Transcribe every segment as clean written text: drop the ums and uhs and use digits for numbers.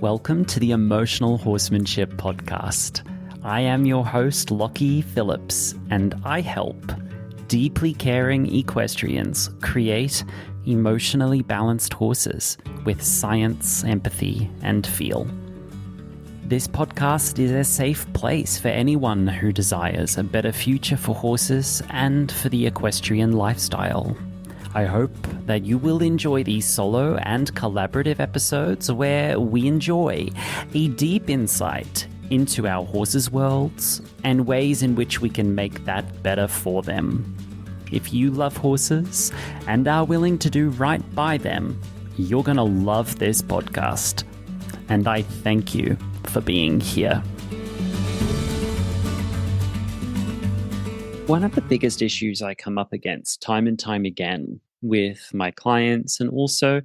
Welcome to the Emotional Horsemanship podcast. I am your host, Lockie Phillips, and I help deeply caring equestrians create emotionally balanced horses with science, empathy, and feel. This podcast is a safe place for anyone who desires a better future for horses and for the equestrian lifestyle. I hope that you will enjoy these solo and collaborative episodes where we enjoy a deep insight into our horses' worlds and ways in which we can make that better for them. If you love horses and are willing to do right by them, you're going to love this podcast. And I thank you for being here. One of the biggest issues I come up against time and time again with my clients and also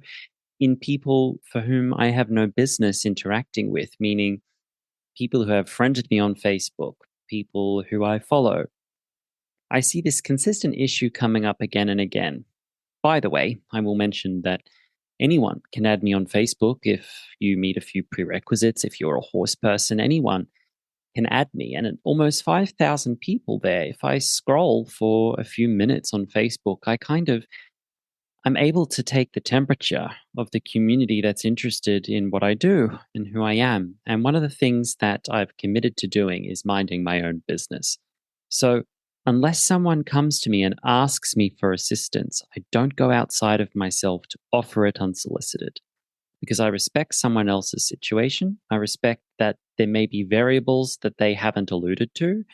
in people for whom I have no business interacting with, meaning people who have friended me on Facebook, people who I follow. I see this consistent issue coming up again and again. By the way, I will mention that anyone can add me on Facebook if you meet a few prerequisites. If you're a horse person, anyone can add me. And almost 5,000 people there. If I scroll for a few minutes on Facebook, I'm able to take the temperature of the community that's interested in what I do and who I am. And one of the things that I've committed to doing is minding my own business. So unless someone comes to me and asks me for assistance, I don't go outside of myself to offer it unsolicited. Because I respect someone else's situation. I respect that there may be variables that they haven't alluded to.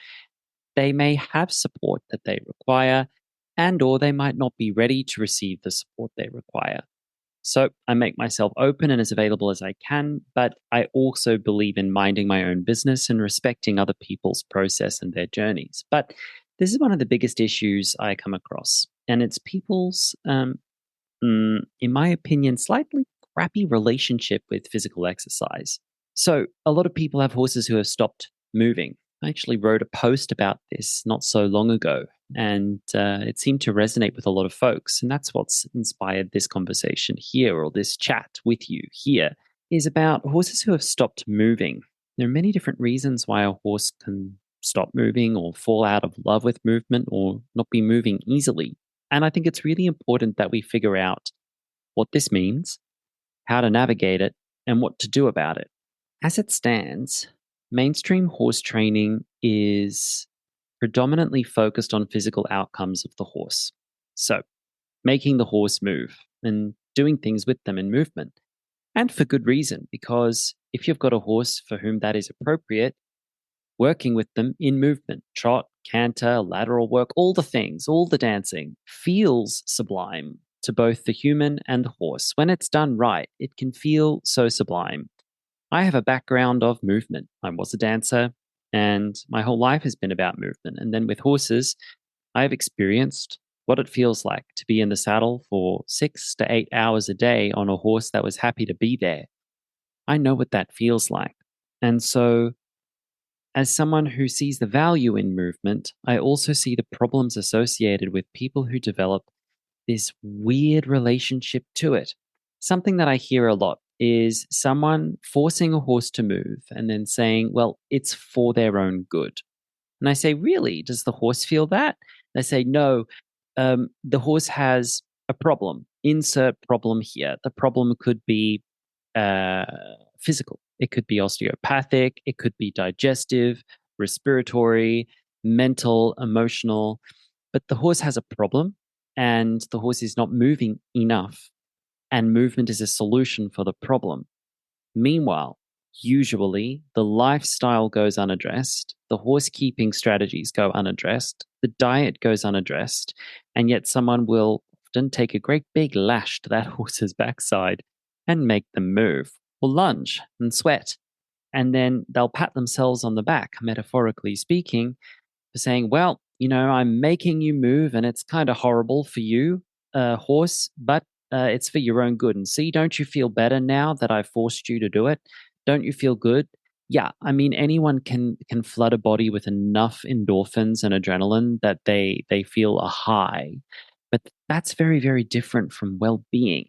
They may have support that they require, and or they might not be ready to receive the support they require. So I make myself open and as available as I can, but I also believe in minding my own business and respecting other people's process and their journeys. But this is one of the biggest issues I come across, and it's people's, in my opinion, slightly crappy relationship with physical exercise. So a lot of people have horses who have stopped moving. I actually wrote a post about this not so long ago, and it seemed to resonate with a lot of folks. And that's what's inspired this conversation here, or this chat with you here, is about horses who have stopped moving. There are many different reasons why a horse can stop moving or fall out of love with movement or not be moving easily. And I think it's really important that we figure out what this means, how to navigate it, and what to do about it. As it stands, mainstream horse training is predominantly focused on physical outcomes of the horse. So, making the horse move and doing things with them in movement. And for good reason, because if you've got a horse for whom that is appropriate, working with them in movement, trot, canter, lateral work, all the things, all the dancing, feels sublime to both the human and the horse. When it's done right, it can feel so sublime. I have a background of movement. I was a dancer, and my whole life has been about movement. And then with horses, I have experienced what it feels like to be in the saddle for 6 to 8 hours a day on a horse that was happy to be there. I know what that feels like. And so, as someone who sees the value in movement, I also see the problems associated with people who develop this weird relationship to it. Something that I hear a lot is someone forcing a horse to move and then saying, well, it's for their own good. And I say, really? Does the horse feel that? They say, no, the horse has a problem. Insert problem here. The problem could be physical. It could be osteopathic. It could be digestive, respiratory, mental, emotional. But the horse has a problem, and the horse is not moving enough, and movement is a solution for the problem. Meanwhile, usually the lifestyle goes unaddressed, the horse keeping strategies go unaddressed, the diet goes unaddressed, and yet someone will often take a great big lash to that horse's backside and make them move, or lunge and sweat. And then they'll pat themselves on the back, metaphorically speaking, for saying, well, I'm making you move and it's kind of horrible for you, horse, but it's for your own good. And see, don't you feel better now that I forced you to do it? Don't you feel good? Yeah, I mean, anyone can flood a body with enough endorphins and adrenaline that they feel a high. But that's very, very different from well-being.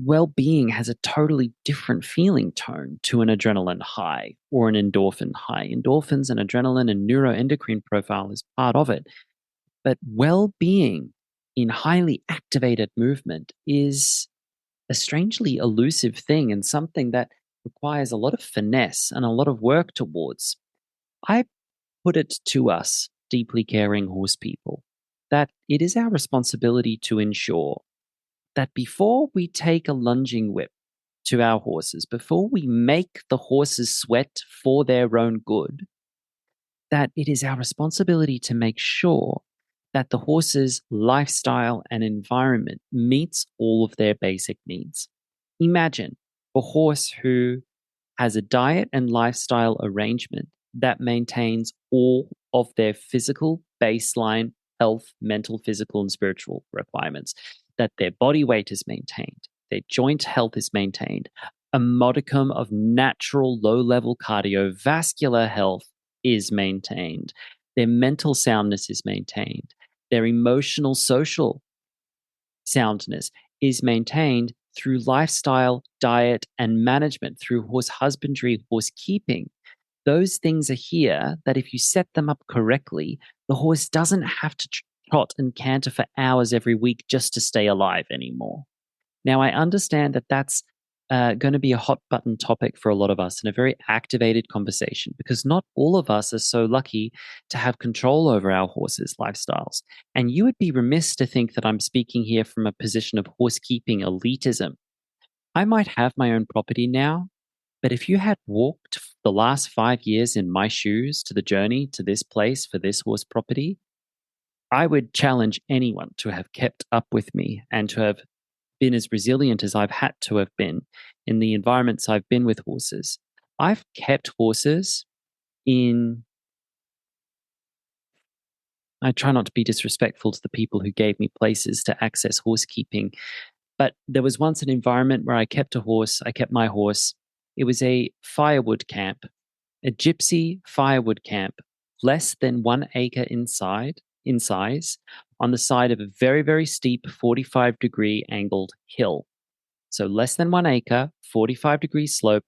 well-being has a totally different feeling tone to an adrenaline high or an endorphin high. Endorphins and adrenaline and neuroendocrine profile is part of it. But well-being in highly activated movement is a strangely elusive thing and something that requires a lot of finesse and a lot of work towards. I put it to us, deeply caring horse people, that it is our responsibility to ensure that before we take a lunging whip to our horses, before we make the horses sweat for their own good, that it is our responsibility to make sure that the horse's lifestyle and environment meets all of their basic needs. Imagine a horse who has a diet and lifestyle arrangement that maintains all of their physical baseline health, mental, physical, and spiritual requirements, that their body weight is maintained, their joint health is maintained, a modicum of natural low level cardiovascular health is maintained, their mental soundness is maintained, their emotional, social soundness is maintained through lifestyle, diet, and management, through horse husbandry, horse keeping. Those things are here that if you set them up correctly, the horse doesn't have to trot and canter for hours every week just to stay alive anymore. Now, I understand that that's going to be a hot button topic for a lot of us and a very activated conversation because not all of us are so lucky to have control over our horses' lifestyles. And you would be remiss to think that I'm speaking here from a position of horsekeeping elitism. I might have my own property now, but if you had walked the last 5 years in my shoes to the journey to this place for this horse property, I would challenge anyone to have kept up with me and to have been as resilient as I've had to have been in the environments I've been with horses. I've kept horses in, I try not to be disrespectful to the people who gave me places to access horse keeping, but there was once an environment where I kept a horse, I kept my horse. It was a firewood camp, a gypsy firewood camp, less than 1 acre in size, on the side of a very, very steep 45-degree angled hill. So less than 1 acre, 45-degree slope,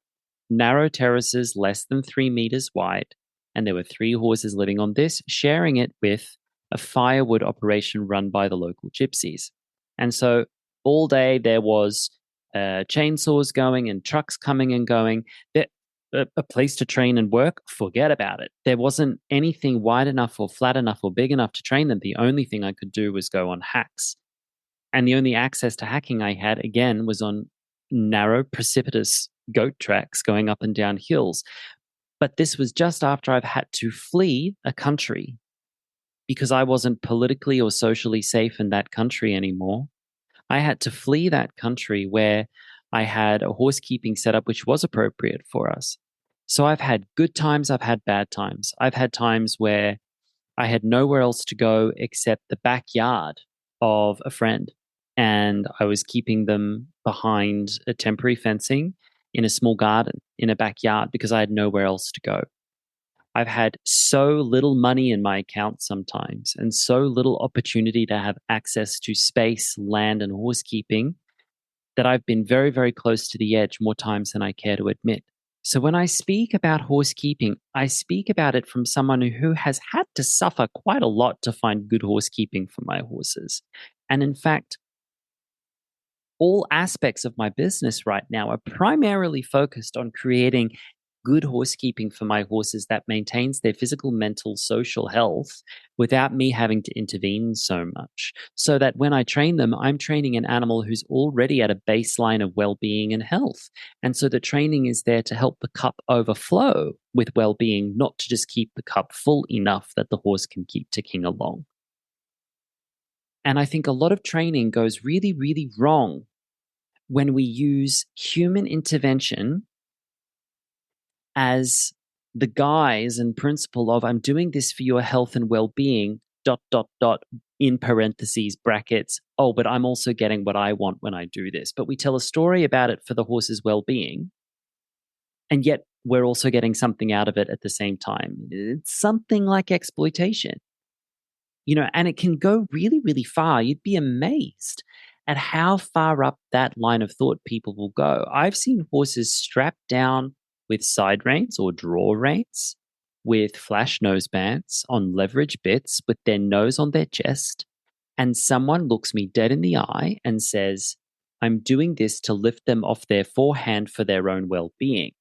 narrow terraces less than 3 meters wide. And there were 3 horses living on this, sharing it with a firewood operation run by the local gypsies. And so all day there was chainsaws going and trucks coming and going. A place to train and work, forget about it. There wasn't anything wide enough or flat enough or big enough to train them. The only thing I could do was go on hacks. And the only access to hacking I had, again, was on narrow, precipitous goat tracks going up and down hills. But this was just after I've had to flee a country because I wasn't politically or socially safe in that country anymore. I had to flee that country where I had a horsekeeping setup which was appropriate for us. So I've had good times, I've had bad times. I've had times where I had nowhere else to go except the backyard of a friend. And I was keeping them behind a temporary fencing in a small garden in a backyard because I had nowhere else to go. I've had so little money in my account sometimes and so little opportunity to have access to space, land, and horsekeeping that I've been very, very close to the edge more times than I care to admit. So when I speak about horsekeeping, I speak about it from someone who has had to suffer quite a lot to find good horsekeeping for my horses. And in fact, all aspects of my business right now are primarily focused on creating good horsekeeping for my horses that maintains their physical, mental, social health without me having to intervene so much. So that when I train them, I'm training an animal who's already at a baseline of well-being and health. And so the training is there to help the cup overflow with well-being, not to just keep the cup full enough that the horse can keep ticking along. And I think a lot of training goes really, really wrong when we use human intervention as the guise and principle of I'm doing this for your health and well-being, ... in parentheses, brackets, oh, but I'm also getting what I want when I do this. But we tell a story about it for the horse's well-being, and yet we're also getting something out of it at the same time. It's something like exploitation. And it can go really, really far. You'd be amazed at how far up that line of thought people will go. I've seen horses strapped down with side reins or draw reins, with flash nose bands on leverage bits, with their nose on their chest, and someone looks me dead in the eye and says, I'm doing this to lift them off their forehand for their own well being.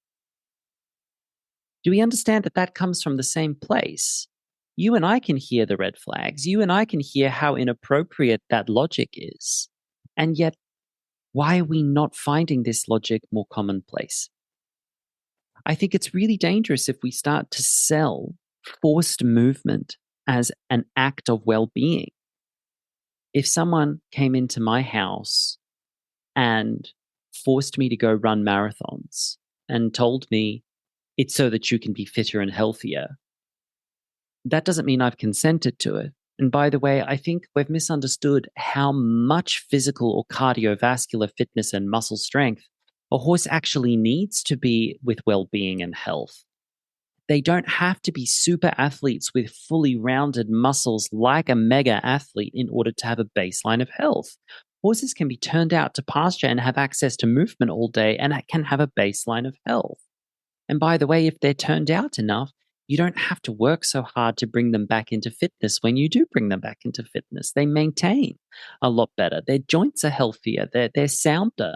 Do we understand that that comes from the same place? You and I can hear the red flags. You and I can hear how inappropriate that logic is. And yet, why are we not finding this logic more commonplace? I think it's really dangerous if we start to sell forced movement as an act of well being. If someone came into my house and forced me to go run marathons and told me it's so that you can be fitter and healthier, that doesn't mean I've consented to it. And by the way, I think we've misunderstood how much physical or cardiovascular fitness and muscle strength a horse actually needs to be with well being and health. They don't have to be super athletes with fully rounded muscles like a mega athlete in order to have a baseline of health. Horses can be turned out to pasture and have access to movement all day and can have a baseline of health. And by the way, if they're turned out enough, you don't have to work so hard to bring them back into fitness. When you do bring them back into fitness, they maintain a lot better. Their joints are healthier, they're sounder.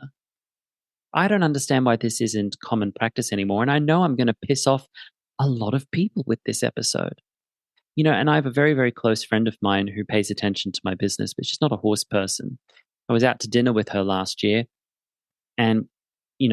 I don't understand why this isn't common practice anymore. And I know I'm going to piss off a lot of people with this episode. And I have a very, very close friend of mine who pays attention to my business, but she's not a horse person. I was out to dinner with her last year and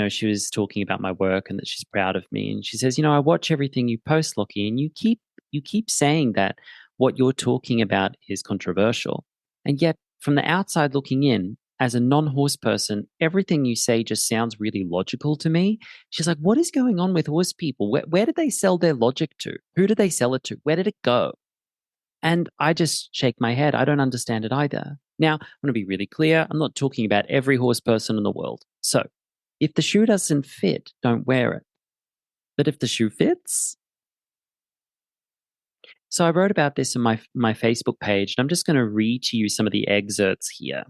she was talking about my work and that she's proud of me. And she says, I watch everything you post, Lockie, and you keep saying that what you're talking about is controversial. And yet, from the outside looking in, as a non-horse person, everything you say just sounds really logical to me. She's like, what is going on with horse people? Where did they sell their logic to? Who did they sell it to? Where did it go? And I just shake my head. I don't understand it either. Now, I want to be really clear. I'm not talking about every horse person in the world. So, if the shoe doesn't fit, don't wear it. But if the shoe fits. So I wrote about this on my Facebook page, and I'm just going to read to you some of the excerpts here.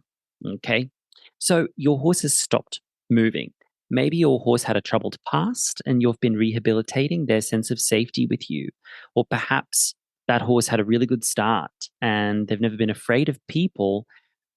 Okay. So your horse has stopped moving. Maybe your horse had a troubled past and you've been rehabilitating their sense of safety with you. Or perhaps that horse had a really good start and they've never been afraid of people,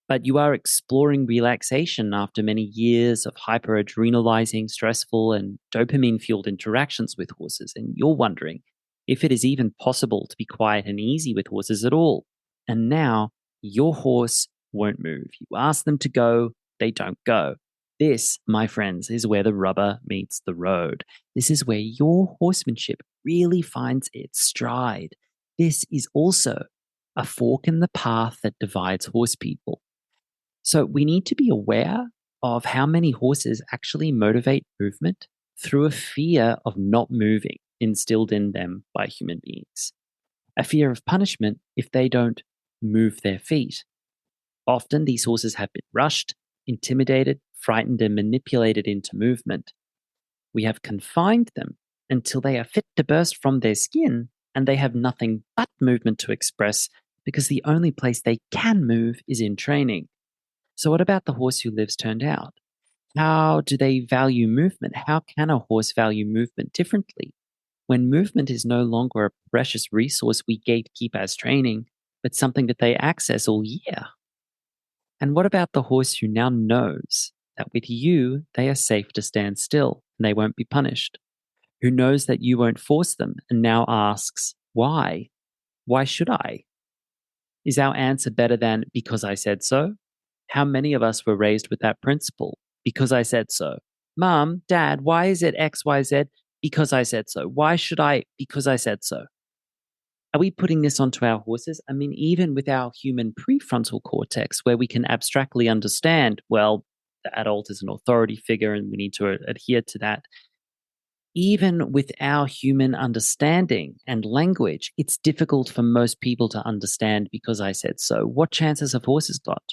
but you are exploring relaxation after many years of hyperadrenalizing, stressful, and dopamine fueled interactions with horses. And you're wondering if it is even possible to be quiet and easy with horses at all. And now your horse won't move. You ask them to go, they don't go. This, my friends, is where the rubber meets the road. This is where your horsemanship really finds its stride. This is also a fork in the path that divides horse people. So we need to be aware of how many horses actually motivate movement through a fear of not moving instilled in them by human beings. A fear of punishment if they don't move their feet. Often these horses have been rushed, intimidated, frightened, and manipulated into movement. We have confined them until they are fit to burst from their skin and they have nothing but movement to express because the only place they can move is in training. So what about the horse who lives turned out? How do they value movement? How can a horse value movement differently? When movement is no longer a precious resource we gatekeep as training, but something that they access all year. And what about the horse who now knows that with you, they are safe to stand still and they won't be punished? Who knows that you won't force them and now asks, why? Why should I? Is our answer better than because I said so? How many of us were raised with that principle? Because I said so. Mom, Dad, why is it X, Y, Z? Because I said so. Why should I? Because I said so. Are we putting this onto our horses? I mean, even with our human prefrontal cortex, where we can abstractly understand, well, the adult is an authority figure and we need to adhere to that. Even with our human understanding and language, it's difficult for most people to understand because I said so. What chances have horses got?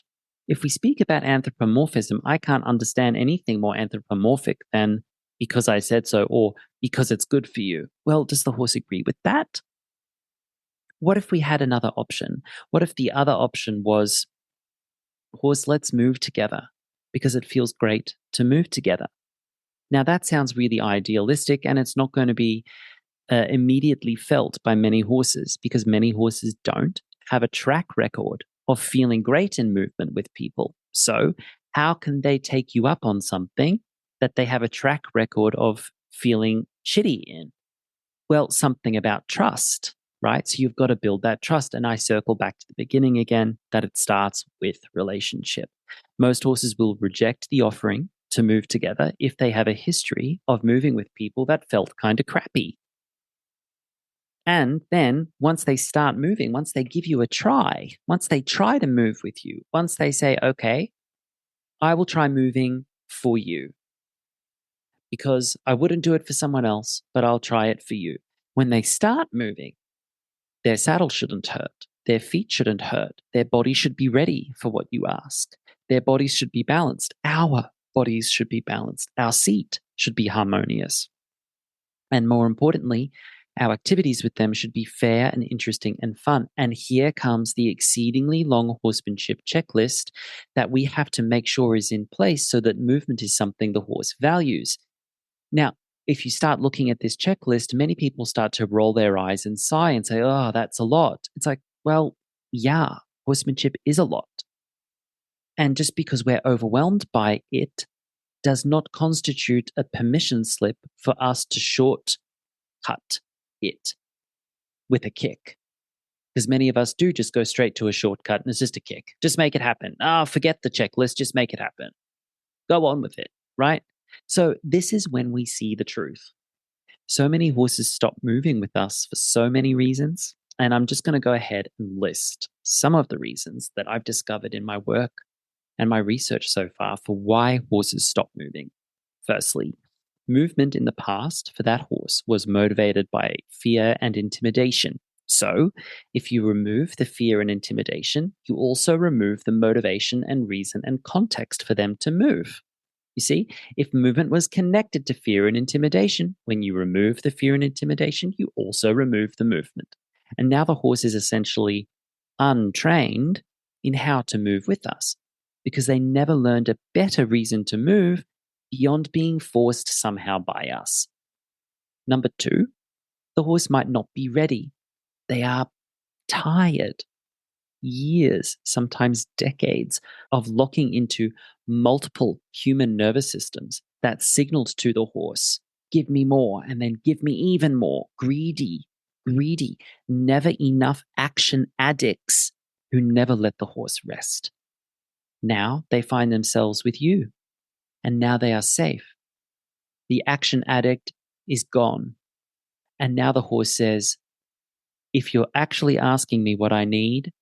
If we speak about anthropomorphism, I can't understand anything more anthropomorphic than because I said so or because it's good for you. Well, does the horse agree with that? What if we had another option? What if the other option was Horse, let's move together because it feels great to move together. Now, that sounds really idealistic, and it's not going to be immediately felt by many horses because many horses don't have a track record of feeling great in movement with people. So, how can they take you up on something that they have a track record of feeling shitty in? Well, something about trust, right? So, you've got to build that trust. And I circle back to the beginning again that it starts with relationship. Most horses will reject the offering to move together if they have a history of moving with people that felt kind of crappy. And then once they start moving, once they give you a try, once they try to move with you, once they say, okay, I will try moving for you because I wouldn't do it for someone else, but I'll try it for you. When they start moving, their saddle shouldn't hurt. Their feet shouldn't hurt. Their body should be ready for what you ask. Their bodies should be balanced. Our bodies should be balanced. Our seat should be harmonious. And more importantly, our activities with them should be fair and interesting and fun. And here comes the exceedingly long horsemanship checklist that we have to make sure is in place so that movement is something the horse values. Now, if you start looking at this checklist, many people start to roll their eyes and sigh and say, oh, that's a lot. It's like, well, yeah, horsemanship is a lot. And just because we're overwhelmed by it does not constitute a permission slip for us to shortcut it with a kick. Because many of us do just go straight to a shortcut and it's just a kick. Just make it happen. Forget the checklist. Just make it happen. Go on with it, right? So this is when we see the truth. So many horses stop moving with us for so many reasons. And I'm just going to go ahead and list some of the reasons that I've discovered in my work and my research so far for why horses stop moving. Firstly, movement in the past for that horse was motivated by fear and intimidation. So, if you remove the fear and intimidation, you also remove the motivation and reason and context for them to move. You see, if movement was connected to fear and intimidation, when you remove the fear and intimidation, you also remove the movement. And now the horse is essentially untrained in how to move with us because they never learned a better reason to move beyond being forced somehow by us. Number two, the horse might not be ready. They are tired. Years, sometimes decades, of locking into multiple human nervous systems that signaled to the horse, give me more, and then give me even more. Greedy, never enough action addicts who never let the horse rest. Now they find themselves with you, and now they are safe. The action addict is gone. And now the horse says, if you're actually asking me what I need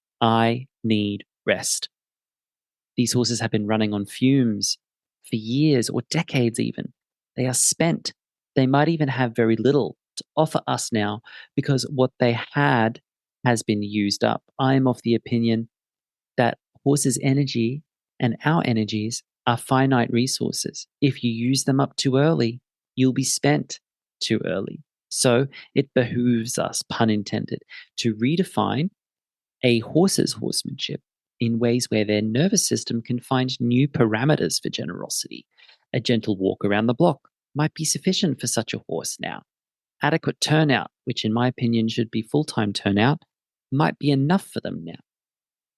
rest. These horses have been running on fumes for years or decades even. They are spent. They might even have very little to offer us now because what they had has been used up. I am of the opinion that horses' energy and our energies are finite resources. If you use them up too early, you'll be spent too early. So it behooves us, pun intended, to redefine a horse's horsemanship in ways where their nervous system can find new parameters for generosity. A gentle walk around the block might be sufficient for such a horse now. Adequate turnout, which in my opinion should be full-time turnout, might be enough for them now.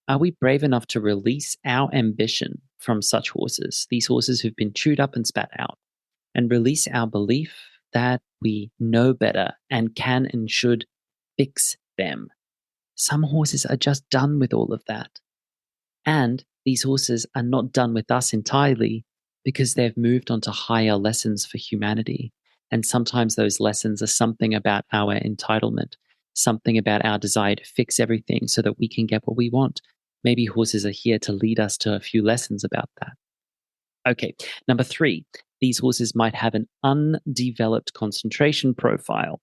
Are we brave enough to release our ambition from such horses, these horses who've been chewed up and spat out, and release our belief that we know better and can and should fix them? Some horses are just done with all of that. And these horses are not done with us entirely because they've moved on to higher lessons for humanity. And sometimes those lessons are something about our entitlement, something about our desire to fix everything so that we can get what we want. Maybe horses are here to lead us to a few lessons about that. Okay, number 3, these horses might have an undeveloped concentration profile.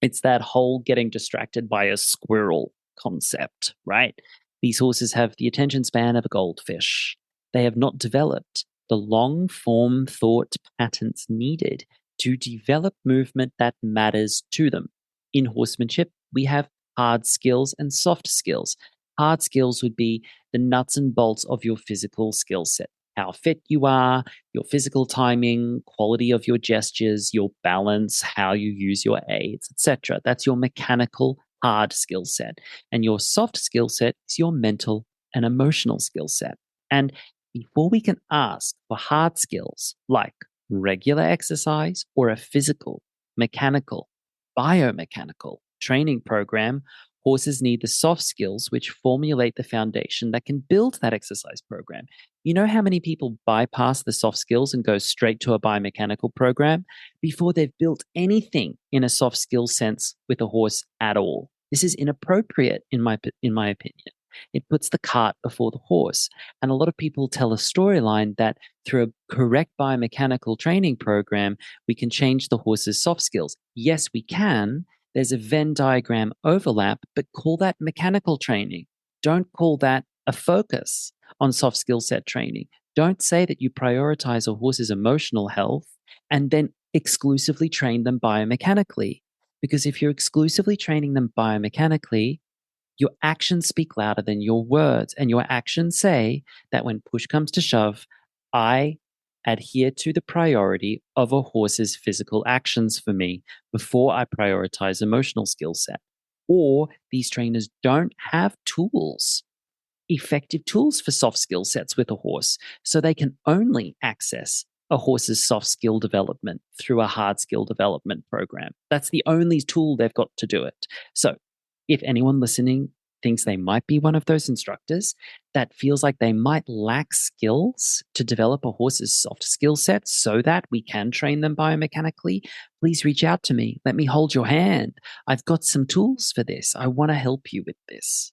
It's that whole getting distracted by a squirrel concept, right? These horses have the attention span of a goldfish. They have not developed the long form thought patterns needed to develop movement that matters to them. In horsemanship, we have hard skills and soft skills. Hard skills would be the nuts and bolts of your physical skill set. How fit you are, your physical timing, quality of your gestures, your balance, how you use your aids, etc. That's your mechanical hard skill set. And your soft skill set is your mental and emotional skill set. And before we can ask for hard skills like regular exercise or a physical, mechanical, biomechanical training program, horses need the soft skills which formulate the foundation that can build that exercise program. You know how many people bypass the soft skills and go straight to a biomechanical program before they've built anything in a soft skill sense with a horse at all? This is inappropriate in my opinion. It puts the cart before the horse. And a lot of people tell a storyline that through a correct biomechanical training program, we can change the horse's soft skills. Yes, we can. There's a Venn diagram overlap, but call that mechanical training. Don't call that a focus on soft skill set training. Don't say that you prioritize a horse's emotional health and then exclusively train them biomechanically. Because if you're exclusively training them biomechanically, your actions speak louder than your words, and your actions say that when push comes to shove, I adhere to the priority of a horse's physical actions for me before I prioritize emotional skill set. Or these trainers don't have tools, effective tools for soft skill sets with a horse, so they can only access a horse's soft skill development through a hard skill development program. That's the only tool they've got to do it. So if anyone listening thinks they might be one of those instructors that feels like they might lack skills to develop a horse's soft skill set so that we can train them biomechanically, please reach out to me. Let me hold your hand. I've got some tools for this. I want to help you with this.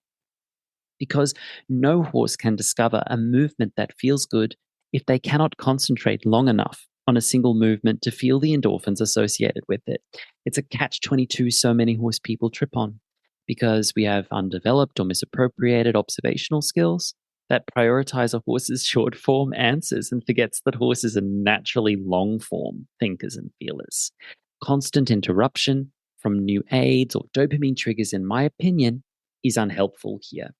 Because no horse can discover a movement that feels good if they cannot concentrate long enough on a single movement to feel the endorphins associated with it. It's a catch 22 so many horse people trip on because we have undeveloped or misappropriated observational skills that prioritize a horse's short form answers and forgets that horses are naturally long form thinkers and feelers. Constant interruption from new aids or dopamine triggers, in my opinion, is unhelpful here.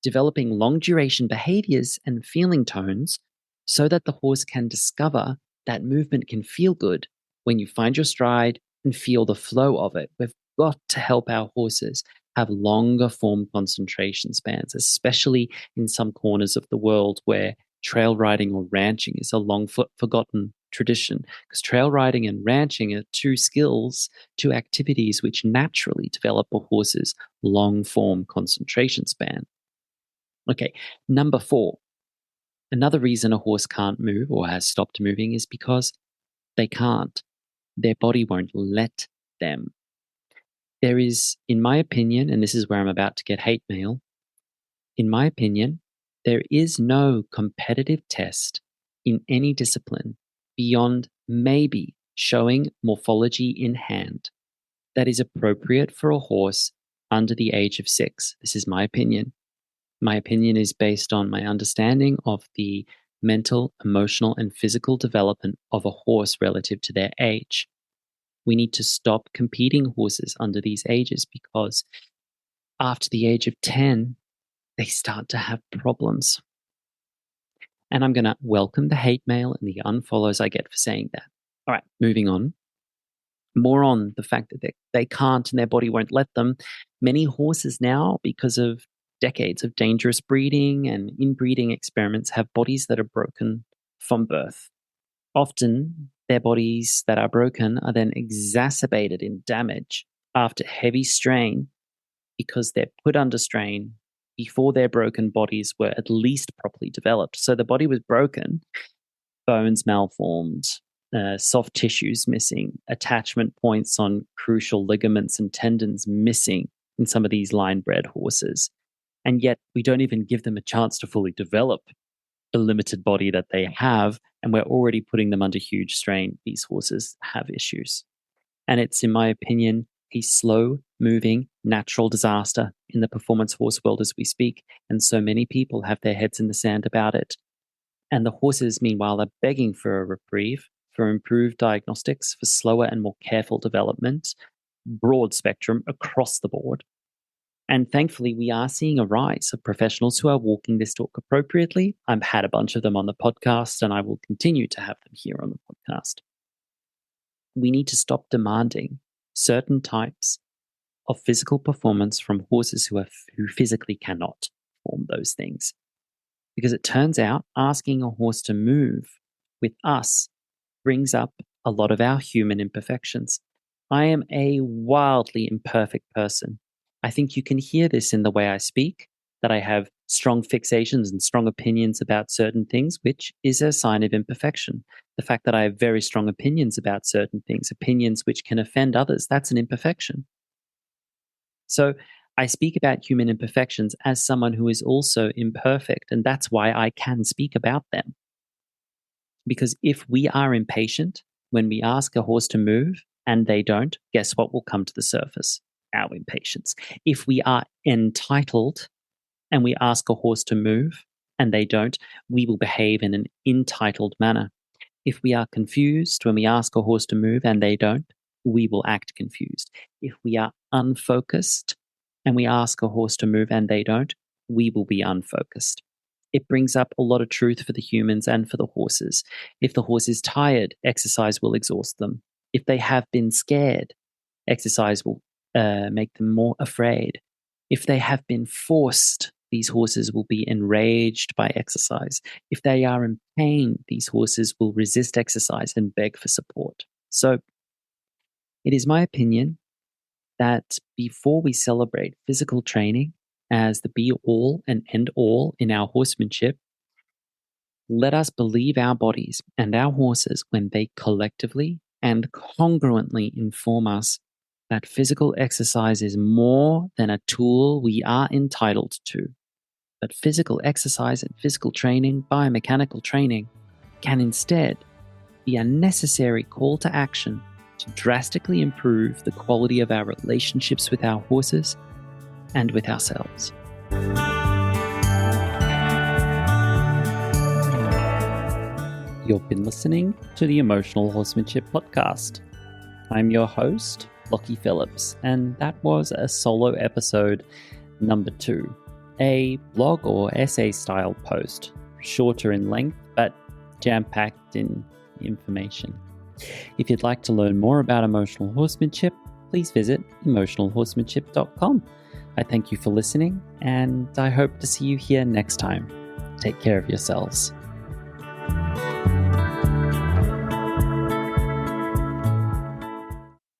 Developing long duration behaviors and feeling tones so that the horse can discover that movement can feel good when you find your stride and feel the flow of it. We've got to help our horses have longer form concentration spans, especially in some corners of the world where trail riding or ranching is a long forgotten tradition. Because trail riding and ranching are two skills, two activities which naturally develop a horse's long form concentration span. Okay, number 4. Another reason a horse can't move or has stopped moving is because they can't. Their body won't let them. There is, in my opinion, and this is where I'm about to get hate mail, in my opinion, there is no competitive test in any discipline beyond maybe showing morphology in hand that is appropriate for a horse under the age of 6. This is my opinion. My opinion is based on my understanding of the mental, emotional, and physical development of a horse relative to their age. We need to stop competing horses under these ages because after the age of 10, they start to have problems. And I'm going to welcome the hate mail and the unfollows I get for saying that. All right, moving on. More on the fact that they can't and their body won't let them. Many horses now, because of decades of dangerous breeding and inbreeding experiments, have bodies that are broken from birth. Often, their bodies that are broken are then exacerbated in damage after heavy strain because they're put under strain before their broken bodies were at least properly developed. So the body was broken, bones malformed, soft tissues missing, attachment points on crucial ligaments and tendons missing in some of these line-bred horses. And yet we don't even give them a chance to fully develop the limited body that they have, and we're already putting them under huge strain. These horses have issues. And it's, in my opinion, a slow-moving natural disaster in the performance horse world as we speak, and so many people have their heads in the sand about it. And the horses, meanwhile, are begging for a reprieve, for improved diagnostics, for slower and more careful development, broad spectrum across the board. And thankfully, we are seeing a rise of professionals who are walking this talk appropriately. I've had a bunch of them on the podcast, and I will continue to have them here on the podcast. We need to stop demanding certain types of physical performance from horses who physically cannot perform those things. Because it turns out asking a horse to move with us brings up a lot of our human imperfections. I am a wildly imperfect person. I think you can hear this in the way I speak, that I have strong fixations and strong opinions about certain things, which is a sign of imperfection. The fact that I have very strong opinions about certain things, opinions which can offend others, that's an imperfection. So I speak about human imperfections as someone who is also imperfect, and that's why I can speak about them. Because if we are impatient, when we ask a horse to move and they don't, guess what will come to the surface? Our impatience. If we are entitled and we ask a horse to move and they don't, we will behave in an entitled manner. If we are confused when we ask a horse to move and they don't, we will act confused. If we are unfocused and we ask a horse to move and they don't, we will be unfocused. It brings up a lot of truth for the humans and for the horses. If the horse is tired, exercise will exhaust them. If they have been scared, exercise will make them more afraid. If they have been forced, these horses will be enraged by exercise. If they are in pain, these horses will resist exercise and beg for support. So it is my opinion that before we celebrate physical training as the be-all and end-all in our horsemanship, let us believe our bodies and our horses when they collectively and congruently inform us that physical exercise is more than a tool we are entitled to. But physical exercise and physical training, biomechanical training, can instead be a necessary call to action to drastically improve the quality of our relationships with our horses and with ourselves. You've been listening to the Emotional Horsemanship Podcast. I'm your host, Lockie Phillips, and that was a solo episode number 2, a blog or essay style post, shorter in length but jam-packed in information. If you'd like to learn more about emotional horsemanship, please visit emotionalhorsemanship.com. I thank you for listening, and I hope to see you here next time. Take care of yourselves.